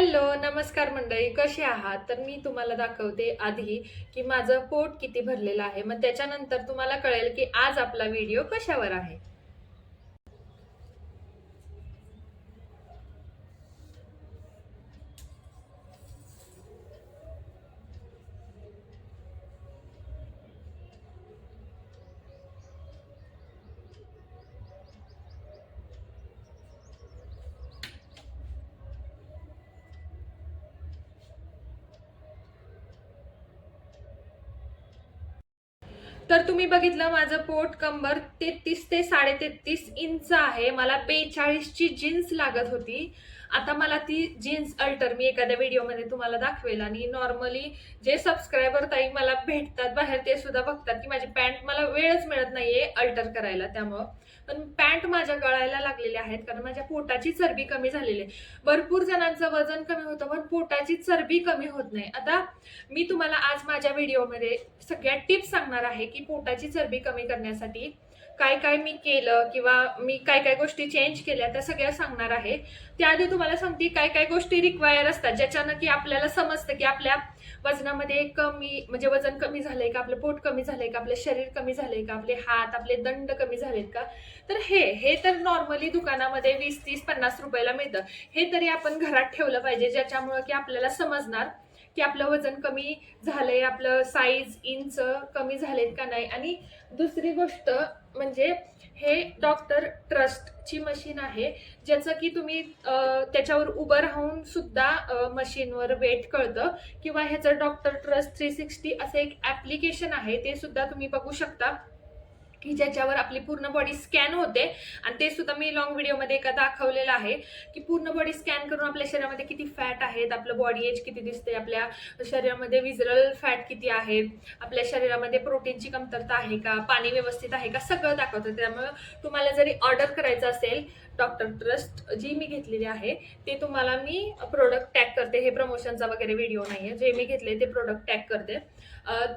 Hello, नमस्कार मंडळी, कशी आहात? तर मी तुम्हाला दाखवते आधी की माझं पोट किती भरलेलं आहे. मग त्याच्यानंतर तुम्हाला कळेल की आज आपला व्हिडिओ कशावर आहे. तर तुम्ही बघितलं माझं पोट कंबर 33 ते 33.5 इंच आहे. मला 42 ची जीन्स लागत होती. आता मला ती जीन्स अल्टर मी एखाद्या व्हिडिओमध्ये तुम्हाला दाखवेल आणि नॉर्मली जे सबस्क्रायबर ताई मला भेटतात बाहेर ते सुद्धा बघतात की माझी पॅन्ट मला वेळच मिळत नाहीये अल्टर करायला. त्यामुळं पण पॅन्ट माझ्या गळायला लागलेल्या आहेत कारण माझ्या पोटाची चरबी कमी झालेली आहे. भरपूर जणांचं वजन कमी होतं पण पोटाची चरबी कमी होत नाही. आता मी तुम्हाला आज माझ्या व्हिडिओमध्ये सगळ्या टिप्स सांगणार आहे की पोटाची चरबी कमी करण्यासाठी काय काय मी केलं किंवा मी काय काय गोष्टी चेंज केल्या त्या सगळ्या सांगणार आहे. त्याआधी तुम्हाला सांगते काय काय गोष्टी रिक्वायर असतात ज्याच्यानं की आपल्याला समजतं की आपल्या वजनामध्ये कमी म्हणजे वजन कमी झालंय का, आपलं पोट कमी झालंय का, आपलं शरीर कमी झालंय का, आपले हात आपले दंड कमी झालेत का. तर हे तर नॉर्मली दुकानामध्ये 20, 30, 50 रुपयाला मिळतं. हे तरी आपण घरात ठेवलं पाहिजे ज्याच्यामुळे की आपल्याला समजणार की आपलं वजन कमी झालंय, आपलं साईज इंच कमी झालेत का नाही. आणि दुसरी गोष्ट म्हणजे हे डॉक्टर ट्रस्टची मशीन आहे ज्याचं की तुम्ही त्याच्यावर उभं राहून सुद्धा मशीनवर वेट कळतं. किंवा ह्याचं डॉक्टर ट्रस्ट 360 असं एक ऍप्लिकेशन आहे ते सुद्धा तुम्ही बघू शकता की ज्याच्यावर आपली पूर्ण बॉडी स्कॅन होते. आणि ते सुद्धा मी लॉंग व्हिडिओमध्ये एका दाखवलेलं आहे की पूर्ण बॉडी स्कॅन करून आपल्या शरीरामध्ये किती फॅट आहेत, आपलं बॉडी एज किती दिसते, आपल्या शरीरामध्ये विजरल फॅट किती आहेत, आपल्या शरीरामध्ये प्रोटीनची कमतरता आहे का, पाणी व्यवस्थित आहे का, सगळं दाखवतं. त्यामुळे तुम्हाला जरी ऑर्डर करायचं असेल डॉक्टर ट्रस्ट जी मी घेतलेली आहे ते तुम्हाला मी प्रोडक्ट टॅग करते. हे प्रमोशनचा वगैरे व्हिडिओ नाहीये, जे मी घेतले ते प्रोडक्ट टॅग करते.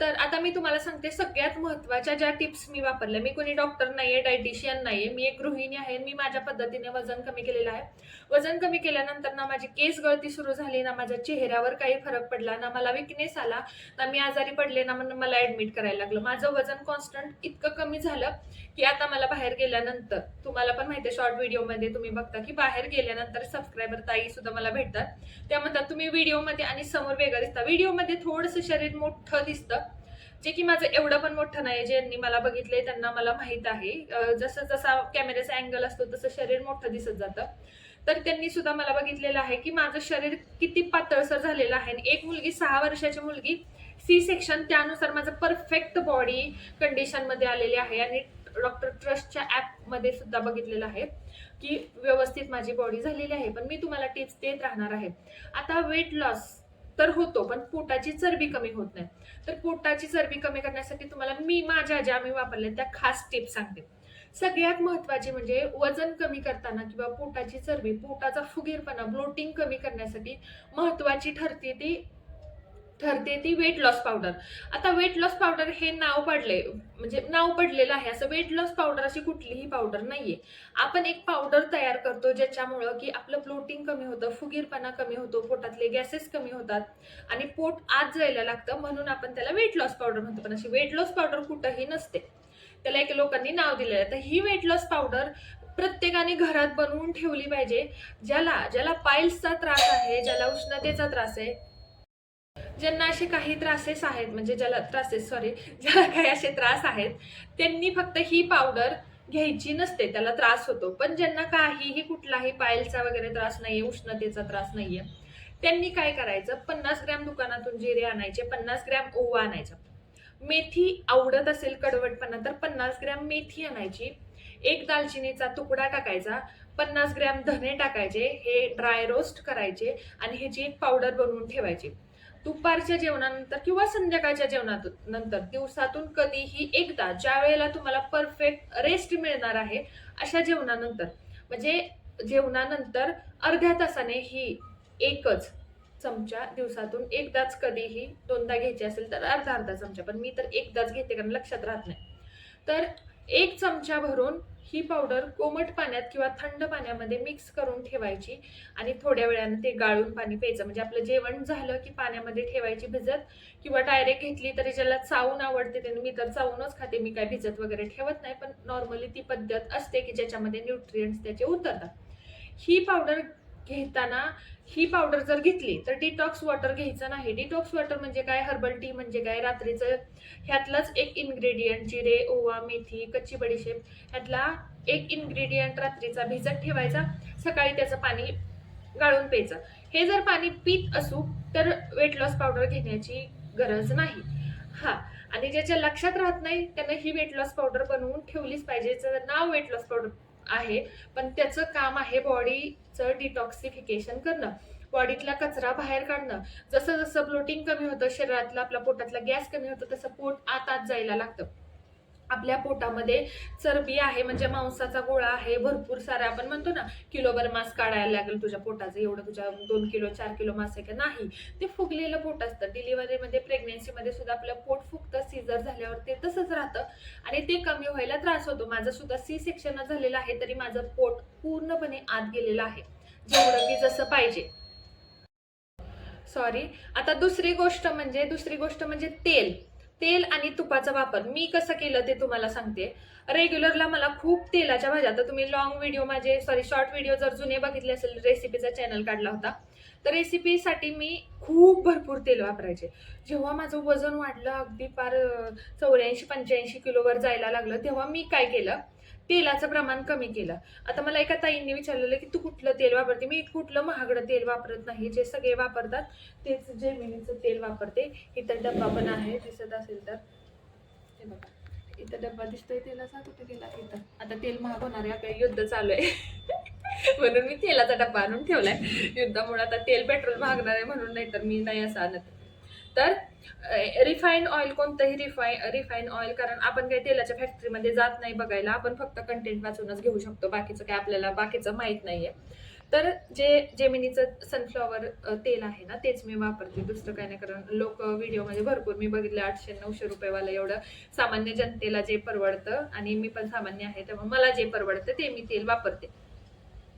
तर आता मी तुम्हाला सांगते सगळ्यात महत्त्वाच्या ज्या टिप्स मी वापरल्या. मी कोणी डॉक्टर नाहीये, डायटिशियन नाहीये, मी एक गृहिणी आहे. मी माझ्या पद्धतीने वजन कमी केलेलं आहे. वजन कमी केल्यानंतर ना माझी केस गळती सुरू झाली, ना माझ्या चेहऱ्यावर काही फरक पडला, ना मला विकनेस आला, ना मी आजारी पडले, ना मला ऍडमिट करायला लागलं. माझं वजन कॉन्स्टंट इतकं कमी झालं की आता मला बाहेर गेल्यानंतर तुम्हाला पण माहिती आहे शॉर्ट व्हिडिओमध्ये तुम्ही बघता की बाहेर गेल्यानंतर सबस्क्रायबर ताई सुद्धा मला भेटतात. त्या म्हणतात तुम्ही व्हिडिओमध्ये आणि समोर वेगळं दिसता. व्हिडिओमध्ये थोडंसं शरीर मोठं दिसतं जे की माझं एवढं पण मोठं नाही. ज्यांनी मला बघितलंय त्यांना मला माहित आहे जसं जसा कॅमेऱ्याचा अँगल असतो तसं शरीर मोठं दिसत जातं. तर त्यांनी सुद्धा मला बघितलेलं आहे की माझं शरीर किती पातळसर झालेलं आहे. एक मुलगी 6 वर्षाची मुलगी सी सेक्शन त्यानुसार माझं परफेक्ट बॉडी कंडिशन मध्ये आलेली आहे. आणि डॉक्टर ट्रस्टच्या ऍप मध्ये सुद्धा बघितलेलं आहे की व्यवस्थित माझी बॉडी झालेली आहे. पण मी तुम्हाला टिप्स देत राहणार आहे. आता वेट लॉस तर होतो पण पोटाची चरबी कमी होत नाही. तर पोटाची चरबी कमी करण्यासाठी तुम्हाला मी माझ्या ज्या मी वापरल्या त्या खास टिप्स सांगते. सगळ्यात महत्वाची म्हणजे वजन कमी करताना किंवा पोटाची चरबी, पोटाचा फुगीरपणा, ब्लोटिंग कमी करण्यासाठी महत्वाची ठरते ती वेट लॉस पावडर. आता वेट लॉस पावडर हे नाव पडले म्हणजे नाव पडलेलं आहे. असं वेट लॉस पावडर अशी कुठलीही पावडर नाहीये. आपण एक पावडर तयार करतो ज्याच्यामुळं की आपलं ब्लोटिंग कमी होतं, फुगीरपणा कमी होतो, पोटातले गॅसेस कमी होतात आणि पोट आत जायला लागतं. म्हणून आपण त्याला वेट लॉस पावडर म्हणतो. पण अशी वेट लॉस पावडर कुठंही नसते, त्याला एक लोकांनी नाव दिलेलं आहे. तर ही वेट लॉस पावडर प्रत्येकाने घरात बनवून ठेवली पाहिजे. ज्याला ज्याला पाईल्सचा त्रास आहे, ज्याला उष्णतेचा त्रास आहे, ज्यांना असे काही त्रासेस आहेत म्हणजे ज्याला काही असे त्रास आहेत त्यांनी फक्त ही पावडर घ्यायची नसते. त्याला त्रास होतो. पण ज्यांना काहीही कुठलाही पायलचा वगैरे त्रास नाहीये, उष्णतेचा त्रास नाहीये, त्यांनी काय करायचं, 50 ग्रॅम दुकानातून जिरे आणायचे, 50 ग्रॅम ओवा आणायचा, मेथी आवडत असेल कडवटपणा तर 50 ग्रॅम मेथी आणायची, एक दालचिनीचा तुकडा टाकायचा, 50 ग्रॅम धने टाकायचे, हे ड्राय रोस्ट करायचे आणि ह्याची एक पावडर बनवून ठेवायची. दुपारच्या जेवणानंतर किंवा संध्याकाळच्या जेवणातून नंतर दिवसातून कधीही एकदा ज्या वेळेला तुम्हाला परफेक्ट रेस्ट मिळणार आहे अशा जेवणानंतर म्हणजे जेवणानंतर अर्ध्या तासाने ही एकच चमचा दिवसातून एकदाच, कधीही दोनदा घ्यायची असेल तर अर्धा अर्धा चमचा, पण मी तर एकदाच घेते कारण लक्षात राहत नाही. तर एक चमचा भरून ही पावडर कोमट पाण्यात किंवा थंड पाण्यामध्ये मिक्स करून ठेवायची आणि थोड्या वेळाने ते गाळून पाणी प्यायचं. म्हणजे आपलं जेवण झालं की पाण्यामध्ये ठेवायची भिजत, किंवा डायरेक्ट घेतली तरी ज्याला चावून आवडते त्याने, मी तर चावूनच खाते, मी काय भिजत वगैरे ठेवत नाही, पण नॉर्मली ती पद्धत असते की ज्याच्यामध्ये न्यूट्रिएंट्स त्याचे उतरतात. ही पावडर घेताना, ही पावडर जर घेतली तर डिटॉक्स वॉटर घ्यायचं नाही. डिटॉक्स वॉटर म्हणजे काय, हर्बल टी म्हणजे काय, रात्रीचं ह्यातलाच एक इन्ग्रेडियंट जिरे, ओवा, मेथी, कच्ची बडीशेप ह्यातला एक इन्ग्रेडियंट रात्रीचा भिजत ठेवायचा, सकाळी त्याचं पाणी गाळून प्यायचं. हे जर पाणी पीत असू तर वेट लॉस पावडर घेण्याची गरज नाही. हा, आणि ज्याच्या लक्षात राहत नाही त्यानं ही वेट लॉस पावडर बनवून ठेवलीच पाहिजे. त्याचं नाव वेट लॉस पावडर आहे, पण त्याचं काम आहे बॉडीचं डिटॉक्सिफिकेशन करणं, बॉडीतला कचरा बाहेर काढणं. जसं जसं ब्लोटिंग कमी होतं, शरीरातला आपल्या पोटातला गॅस कमी होतं, तसं पोट आत जायला लागतं. आपल्या पोटामध्ये चरबी आहे, म्हणजे मांसाचा गोळा आहे भरपूर सारा. आपण म्हणतो ना किलोभर मांस काढायला लागेल तुझ्या पोटाचं, एवढं तुझ्या 2 किलो 4 किलो मांस आहे का, नाही. ते फुगलेलं पोट असतं. डिलिव्हरीमध्ये, प्रेग्नेन्सीमध्ये सुद्धा आपलं पोट फुगतं, सीझर झाल्यावर ते तसंच राहतं आणि ते कमी व्हायला त्रास होतो. माझं सुद्धा सी सेक्शन झालेलं आहे, तरी माझं पोट पूर्णपणे आत गेलेलं आहे, जेवढं की जसं पाहिजे. सॉरी. आता दुसरी गोष्ट म्हणजे तेल. तेल आणि तुपाचा वापर मी कसं केलं ते तुम्हाला सांगते. रेग्युलरला मला खूप तेलाच्या भाज्या, आता तुम्ही लॉंग व्हिडिओ शॉर्ट व्हिडिओ जर जुने बघितले असेल, रेसिपीचा चॅनल काढला होता, तर रेसिपीसाठी मी खूप भरपूर तेल वापरायचे. जेव्हा माझं वजन वाढलं, अगदी फार 84-85 किलोवर जायला लागलं, तेव्हा मी काय केलं, तेलाचं प्रमाण कमी केलं. आता मला एका ताईंनी विचारलेलं की तू कुठलं तेल वापरते. मी कुठलं महागडं तेल वापरत नाही, जे सगळे वापरतात तेच जेमिनीचं तेल वापरते. इथं डब्बा पण आहे, दिसत असेल तर हे बघा, इथं डब्बा दिसतोय तेलाचा, कुठे गेला, इथं. आता तेल महाग होणार आहे, आपलं युद्ध चालू आहे म्हणून मी तेलाचा डब्बा आणून ठेवलाय. युद्धामुळे आता तेल पेट्रोल महागणार आहे म्हणून, नाही तर मी नाही असं आणत. तर रिफाईंड ऑइल, कोणतंही रिफाईंड ऑइल, कारण आपण काही तेलाच्या फॅक्टरीमध्ये जात नाही बघायला, आपण फक्त कंटेंट वाचूनच घेऊ शकतो, बाकीचं काय आपल्याला बाकीचं माहित नाहीये. तर जे जेमिनीचं सनफ्लॉवर तेल आहे ना, तेच मी वापरते, दुसरं काही नाही. कारण लोक व्हिडिओमध्ये भरपूर मी बघितले 800-900 रुपयेवाला, एवढं सामान्य जनतेला जे परवडतं, आणि मी पण सामान्य आहे त्यामुळे मला जे परवडतं ते मी तेल वापरते.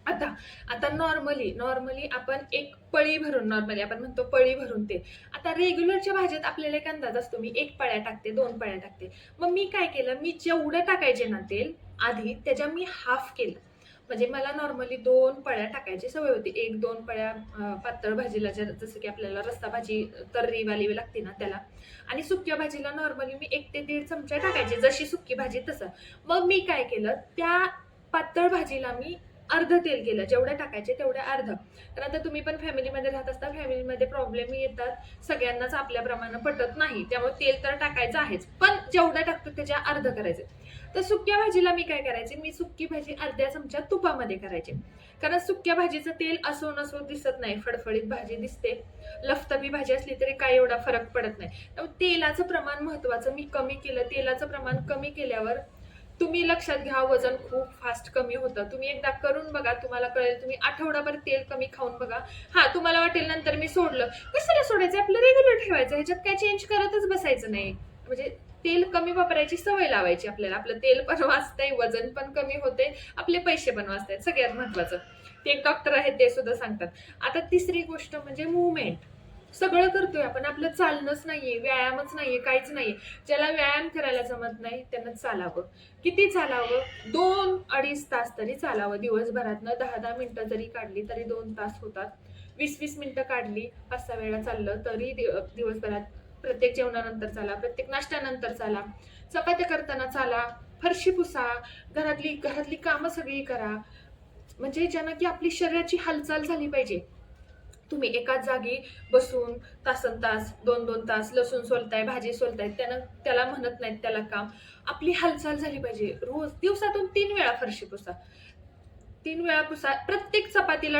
आता आता नॉर्मली आपण एक पळी भरून, नॉर्मली आपण म्हणतो पळी भरून तेल. आता रेग्युलरच्या भाज्यात आपल्याला एक अंदाज असतो, मी 1 पळ्या टाकते, 2 पळ्या टाकते. मग मी काय केलं, मी जेवढं टाकायचे ना तेल आधी, त्याच्या मी हाफ केलं. म्हणजे मला नॉर्मली 2 पळ्या टाकायची सवय होती. 1-2 पळ्या पातळ भाजीला, जसं की आपल्याला रस्सा भाजी तर्रीवाली लागते ना त्याला, आणि सुक्या भाजीला नॉर्मली मी 1 ते 1.5 चमचा टाकायचे, जशी सुकी भाजी तसं. मग मी काय केलं, त्या पातळ भाजीला मी अर्ध तेल केलं, जेवढं टाकायचे तेवढ्या अर्ध. तर आता तुम्ही पण फॅमिलीमध्ये राहत असता, फॅमिलीमध्ये प्रॉब्लेम येतात, सगळ्यांनाच आपल्याप्रमाणे पटत नाही, त्यामुळे तेल तर टाकायचं आहेच, पण जेवढं टाकतो त्याच्या अर्ध करायचं. तर सुक्या भाजीला मी काय करायचे, मी सुक्की भाजी अर्ध्या चमचा तुपामध्ये करायचे. कारण सुक्या भाजीचं तेल असो नसो दिसत नाही, फडफडीत भाजी दिसते, लफतफी भाजी असली तरी काय एवढा फरक पडत नाही. त्यामुळे तेलाचं प्रमाण महत्वाचं मी कमी केलं. तेलाचं प्रमाण कमी केल्यावर तुम्ही लक्षात घ्या, वजन खूप फास्ट कमी होतं. तुम्ही एकदा करून बघा, तुम्हाला कळेल. तुम्ही आठवडाभर तेल कमी खाऊन बघा. हा, तुम्हाला वाटेल नंतर मी सोडलं, कशाला सोडायचं, आपलं रेग्युलर ठेवायचं, ह्याच्यात काय चेंज करतच बसायचं नाही. म्हणजे तेल कमी वापरायची सवय लावायची आपल्याला, आपलं तेल पण वाचतंय, वजन पण कमी होते, आपले पैसे पण वाचतायत, सगळ्यात महत्वाचं. ते एक डॉक्टर आहेत ते सुद्धा सांगतात. आता तिसरी गोष्ट म्हणजे मुवमेंट. सगळं करतोय आपण, आपलं चालणंच नाहीये, व्यायामच नाहीये, काहीच नाहीये. ज्याला व्यायाम करायला जमत नाही त्यानं चालावं. किती चालावं, 2-2.5 तास तरी चालावं दिवसभरातनं. 10-10 मिनिटं जरी काढली तरी 2 तास होतात. 20-20 मिनिटं काढली, 5-6 वेळा चाललं तरी दिवसभरात. प्रत्येक जेवणानंतर चाला, प्रत्येक नाश्त्यानंतर चाला, चपात्या करताना चाला, फरशी पुसा, घरातली कामं सगळी करा. म्हणजे ज्यानं की आपली शरीराची हालचाल झाली पाहिजे. तुम्ही एकाच जागी बसून तासन तास, 2-2 तास लसूण सोलताय, भाजी सोलताय, त्याला म्हणत नाहीत त्याला काम. आपली हालचाल झाली पाहिजे. रोज दिवसातून 3 वेळा फरशी पुसा, 3 वेळा पुसा. प्रत्येक चपाती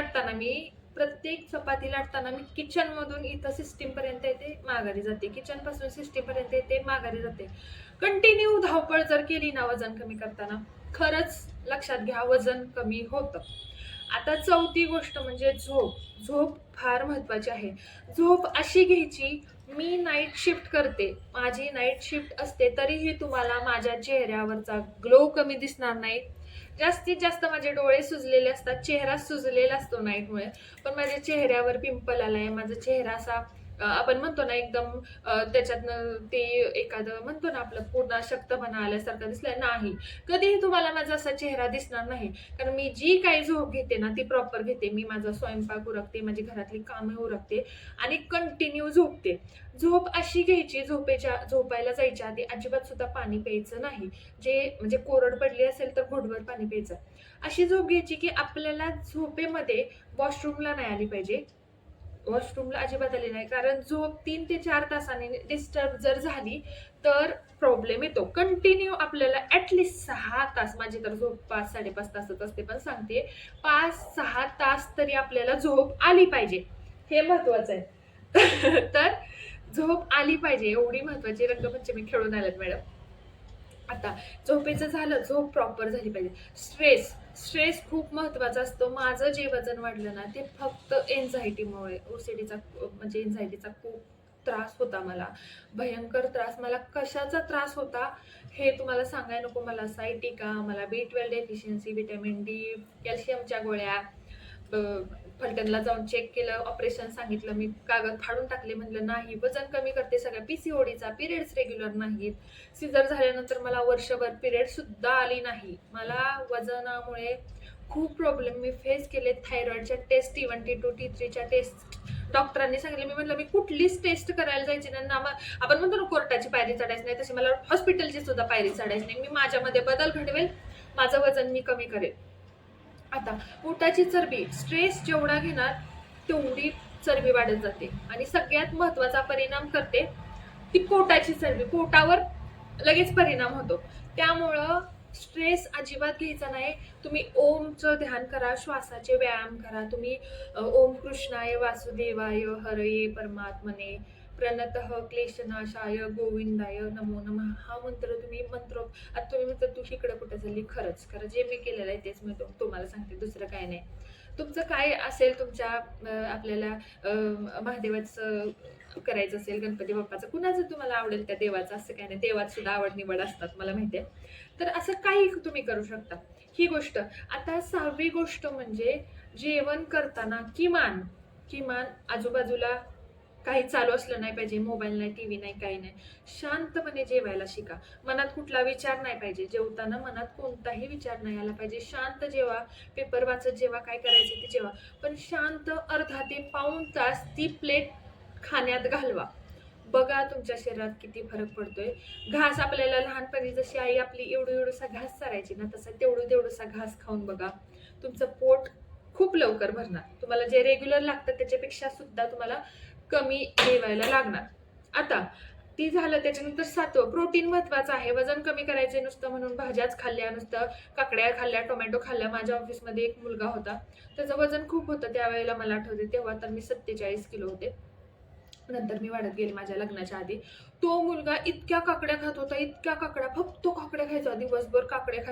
लाटताना मी किचन मधून इथं सिस्टीम पर्यंत येते, माघारी जाते, किचन पासून सिस्टीम पर्यंत येते, माघारी जाते. कंटिन्यू धावपळ जर केली ना वजन कमी करताना, खरंच लक्षात घ्या, वजन कमी होतं. आता चौथी गोष्ट म्हणजे झोप. झोप फार महत्वाची आहे. झोप अशी घ्यायची, मी नाईट शिफ्ट करते, माझी नाईट शिफ्ट असते, तरीही तुम्हाला माझ्या चेहऱ्यावरचा ग्लो कमी दिसणार नाही. जास्तीत जास्त माझे डोळे सुजलेले असतात, चेहरा सुजलेला असतो नाईटमुळे. पण माझ्या चेहऱ्यावर पिंपल आलाय, माझा चेहरा असा आपण म्हणतो ना एकदम त्याच्यातनं ते एखादं म्हणतो ना आपलं पूर्ण अशक्तपणा आल्यासारखं दिसलंय, नाही. कधीही तुम्हाला माझा असा चेहरा दिसणार नाही. कारण मी जी काही झोप घेते ना ती प्रॉपर घेते. मी माझा स्वयंपाक उरकते, माझी घरातली कामे उरकते आणि कंटिन्यू झोपते. झोप अशी घ्यायची, झोपायला जायच्या आधी अजिबात सुद्धा पाणी प्यायचं नाही. जे म्हणजे कोरड पडली असेल तर घोटभर पाणी प्यायचं. अशी झोप घ्यायची की आपल्याला झोपेमध्ये वॉशरूमला नाही आली पाहिजे. वॉशरूमला अजिबात आली नाही, कारण झोप 3 ते 4 तासांनी डिस्टर्ब जर झाली तर प्रॉब्लेम येतो. कंटिन्यू आपल्याला ऍटलिस्ट 6 तास, माझी तर झोप 5-5.5 तासच असते, पण सांगते 5-6 तास तरी आपल्याला झोप आली पाहिजे. हे महत्वाचं आहे. तर झोप आली पाहिजे, एवढी महत्वाची. रंगपंचमी खेळून आल्यात मॅडम. आता झोपेचं झालं, झोप प्रॉपर झाली पाहिजे. स्ट्रेस स्ट्रेस खूप महत्वाचा असतो. माझं जे वजन वाढलं ना ते फक्त एन्झायटीमुळे, ओसीडीचा म्हणजे एन्झायटीचा खूप त्रास होता मला, भयंकर त्रास. मला कशाचा त्रास होता हे तुम्हाला सांगाय नको. मला सायटिका, मला B12 डेफिशियन्सी, व्हिटॅमिन डी, कॅल्शियमच्या गोळ्या, फलटणला जाऊन चेक केलं, ऑपरेशन सांगितलं, मी कागद फाडून टाकले, म्हणलं नाही वजन कमी करते सगळ्या. PCODचा, पिरियड्स रेग्युलर नाहीत. सिझर झाल्यानंतर मला वर्षभर पिरियड सुद्धा आली नाही. मला वजनामुळे खूप प्रॉब्लेम मी फेस केले. थायरॉइडच्या टेस्ट, T1 T2 T3च्या टेस्ट डॉक्टरांनी सांगितलं. मी म्हटलं मी कुठलीच टेस्ट करायला जायची नाही ना. आपण म्हणतो ना कोर्टाची पायरी चढायची नाही, तशी मला हॉस्पिटलची सुद्धा पायरी चढायची नाही. मी माझ्यामध्ये बदल घडवेल, माझं वजन मी कमी करेल. आता पोटाची चरबी, स्ट्रेस जेवढा घेणार तेवढी चरबी वाढत जाते आणि सगळ्यात महत्वाचा परिणाम करते ती पोटाची चरबी. पोटावर लगेच परिणाम होतो. त्यामुळं स्ट्रेस अजिबात घ्यायचा नाही. तुम्ही ओमचं ध्यान करा, श्वासाचे व्यायाम करा. तुम्ही ओम कृष्णाय वासुदेवाय हरये परमात्मने प्रणतः क्लेशनाशाय गोविंदाय नमो नमः हा मंत्र तुम्ही आता तुम्ही म्हणता तू इकडं कुठं चालली. खरं जे मी केलेलं आहे तेच मी तुम्हाला सांगते, दुसरं काय नाही. तुमचं काय असेल, तुमच्या आपल्याला महादेवाचं करायचं असेल, गणपती बाप्पाचं, कुणाचं तुम्हाला आवडेल त्या देवाचं, असं काय नाही. देवात सुद्धा आवड निवड असतात, मला माहिती आहे. तर असं काही तुम्ही करू शकता. ही गोष्ट. आता 6वी गोष्ट म्हणजे जेवण करताना किमान आजूबाजूला काही चालू असलं नाही पाहिजे. मोबाईल नाही, टीव्ही नाही, काही नाही. शांतपणे जेवायला शिका. मनात कुठला विचार नाही पाहिजे. जेवताना मनात कोणताही विचार नाही आला पाहिजे. शांत जेवा, पेपर वाचत जेवा, काय करायचं ते जेवा, पण शांत. अर्धा ते पाऊण तास ती प्लेट खाण्यात घालवा. बघा तुमच्या शरीरात किती फरक पडतोय. घास आपल्याला लहानपणी जशी आई आपली एवढसा घास चारायची ना, तसा तेवढसा घास खाऊन बघा. तुमचं पोट खूप लवकर भरणार. तुम्हाला जे रेग्युलर लागतं त्याच्यापेक्षा सुद्धा तुम्हाला कमी जेवायला लागणार. आता ती झालं. त्याच्यानंतर 7वं, प्रोटीन महत्वाचं आहे. वजन कमी करायचे नुसतं म्हणून भाज्याच खाल्ल्या, नुसतं काकड्या खाल्ल्या, टोमॅटो खाल्ल्या. माझ्या ऑफिसमध्ये एक मुलगा होता, त्याचं वजन खूप होतं त्यावेळेला, मला आठवते. तेव्हा तर मी 47 किलो होते. नंतर मी वाढत गेले माझ्या लग्नाच्या आधी. तो मुलगा इतक्या काकड्या खात होता, इतक्या काकड्या, फक्त काकड्या खायचा, दिवसभर काकड्या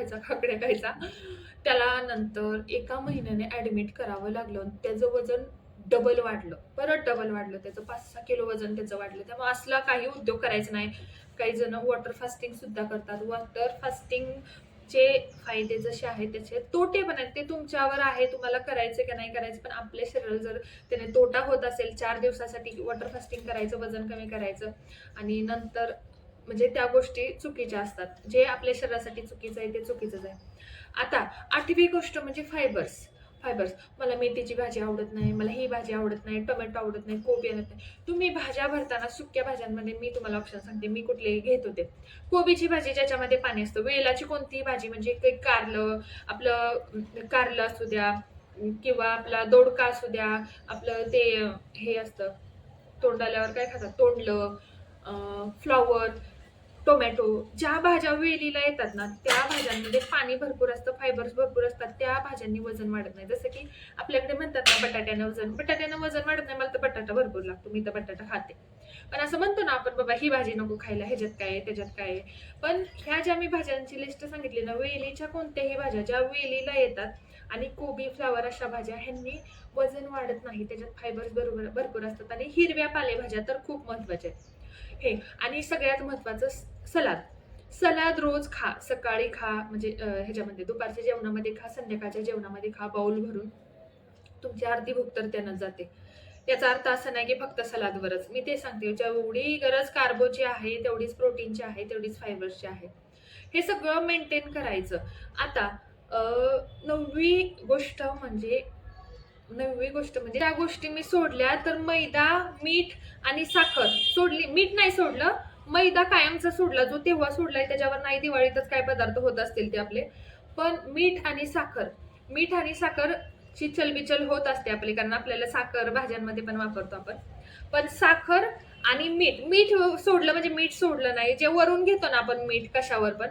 खायचा. त्याला नंतर 1 महिन्याने ऍडमिट करावं लागलं. त्याचं वजन डबल वाढलं, परत डबल वाढलं. त्याचं 5-6 किलो वजन त्याचं वाढलं. त्यामुळे असला काही उद्योग करायचा नाही. काही जण वॉटर फास्टिंग सुद्धा करतात. वॉटर फास्टिंगचे फायदे जसे आहेत त्याचे तोटे पण आहेत. ते तुमच्यावर आहे, तुम्हाला करायचे का नाही करायचं. पण आपल्या शरीराला जर त्याने तोटा होत असेल, 4 दिवसासाठी वॉटर फास्टिंग करायचं, वजन कमी करायचं आणि नंतर म्हणजे त्या गोष्टी चुकीच्या असतात. जे आपल्या शरीरासाठी चुकीचं आहे ते चुकीचंच आहे. आता 8वी गोष्ट म्हणजे फायबर्स. मला मेथीची भाजी आवडत नाही, मला ही भाजी आवडत नाही, टोमॅटो आवडत नाही, कोबी आवडत नाही. तुम्ही भाज्या भरताना सुक्या भाज्यांमध्ये मी तुम्हाला ऑप्शन सांगते, मी कुठलेही घेत होते. कोबीची भाजी ज्याच्यामध्ये पाणी असतं, वेलाची कोणतीही भाजी म्हणजे काही कारलं असू द्या किंवा आपला दोडका असू द्या, आपलं ते हे असतं तोंडाल्यावर काय खातात, तोंडलं, फ्लॉवर, टोमॅटो, ज्या भाज्या वेलीला येतात ना त्या भाज्यांमध्ये पाणी भरपूर असतं, फायबर्स भरपूर असतात. त्या भाज्यांनी वजन वाढत नाही. जसं की आपल्याकडे म्हणतात ना बटाट्यानं वजन वाढत नाही. मला तर बटाटा भरपूर लागतो, मी तर बटाटा खाते. पण असं म्हणतो ना आपण, बाबा ही भाजी नको खायला, ह्याच्यात काय आहे त्याच्यात काय आहे. पण ह्या ज्या मी भाज्यांची लिस्ट सांगितली ना, वेलीच्या कोणत्याही भाज्या ज्या वेलीला येतात आणि कोबी, फ्लावर अशा भाज्या, ह्यांनी वजन वाढत नाही. त्याच्यात फायबर्स भरपूर असतात. आणि हिरव्या पालेभाज्या तर खूप महत्वाच्या आहेत. हे आणि सगळ्यात महत्वाचं सलाद. सलाद रोज खा, सकाळी खा, म्हणजे ह्याच्यामध्ये दुपारच्या जेवणामध्ये खा, संध्याकाळच्या जेवणामध्ये खा, बाउल भरून. तुमची अर्धी भूक तर त्यानं जाते. याचा अर्थ असा नाही की फक्त सलादवरच. मी ते सांगते, जेवढी गरज कार्बोची आहे, तेवढीच प्रोटीनची आहे, तेवढीच फायबरची आहे. हे सगळं मेंटेन करायचं. आता अ, 9वी गोष्ट म्हणजे 9वी गोष्ट म्हणजे त्या गोष्टी मी सोडल्या, तर मैदा, मीठ आणि साखर सोडली. मीठ नाही सोडलं, मैदा कायमचा सोडला. जो तेव्हा सोडलाय त्याच्यावर नाही, दिवाळीतच काय पदार्थ होत असतील ते आपले. पण मीठ आणि साखरची चलबिचल होत असते आपली, कारण आपल्याला साखर भाज्यांमध्ये पण वापरतो आपण. पण साखर आणि मीठ सोडलं म्हणजे मीठ सोडलं नाही. जे वरून घेतो ना आपण मीठ कशावर पण,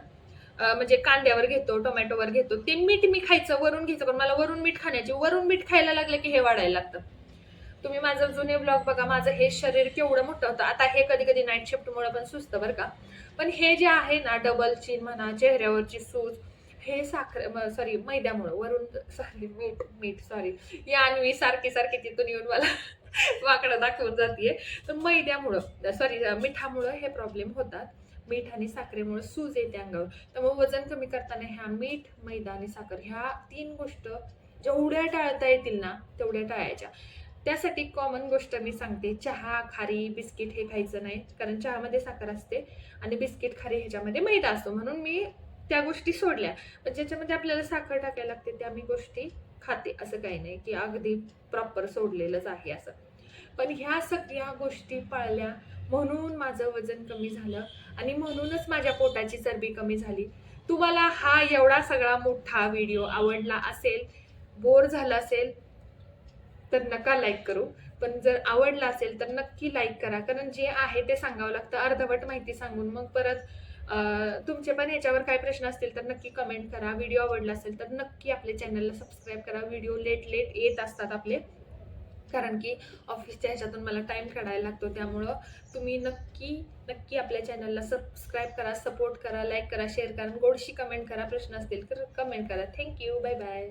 म्हणजे कांद्यावर घेतो, टोमॅटोवर घेतो, ते मीठ मी खायचं, वरून घ्यायचं. पण मला वरून मीठ खाण्याची, वरून मीठ खायला लागलं की हे वाढायला लागतं. तुम्ही माझं जुने ब्लॉग बघा, माझं हे शरीर केवढं मोठं होतं. आता हे कधी कधी नाईट शिफ्टमुळे पण सुचतं बरं का. पण हे जे आहे ना, डबल चिन म्हणा, चेहऱ्यावरची सूज, हे सॉरी मैद्यामुळं, वरून सॉरी मीठ सॉरी, या अन्वी सारखी सारखी तिथून येऊन मला वाकडं दाखवून जाते. तर मैद्यामुळं सॉरी मिठामुळं हे प्रॉब्लेम होतात. मीठ आणि साखरेमुळे सूज येते अंगावर. त्यामुळे वजन कमी करताना ह्या मीठ, मैदा आणि साखर ह्या 3 गोष्ट जेवढ्या टाळता येतील ना, तेवढ्या टाळायच्या. त्यासाठी कॉमन गोष्ट मी सांगते, चहा, खारी, बिस्किट हे खायचं नाही, कारण चहामध्ये साखर असते आणि बिस्किट, खारी ह्याच्यामध्ये मैदा असतो. म्हणून मी त्या गोष्टी सोडल्या. पण ज्याच्यामध्ये आपल्याला साखर टाकायला लागते त्या मी गोष्टी खाते. असं काही नाही की अगदी प्रॉपर सोडलेलंच आहे असं. पण ह्या सगळ्या गोष्टी पाळल्या, म्हणून माझं वजन कमी झालं आणि म्हणूनच माझ्या पोटाची चरबी कमी झाली. तुम्हाला हा एवढा सगळा मोठा व्हिडिओ आवडला असेल, बोर झाला असेल तर नका लाईक करू. पण जर आवडला असेल तर नक्की लाईक करा, कारण जे आहे ते सांगावं लागतं. अर्धवट माहिती सांगून मग परत तुमचे पण याच्यावर काय प्रश्न असतील तर नक्की कमेंट करा. व्हिडिओ आवडला असेल तर नक्की आपल्या चॅनलला सबस्क्राईब करा. व्हिडिओ लेट येत असतात आपले, कारण की ऑफिसच्या ह्याच्यातून मला टाइम काढायला लागतो. त्यामुळं तुम्ही नक्की नक्की आपल्या चॅनलला सबस्क्राईब करा, सपोर्ट करा, लाईक करा, शेअर करा, गोडशी कमेंट करा. प्रश्न असतील तर कमेंट करा. Thank you, bye bye.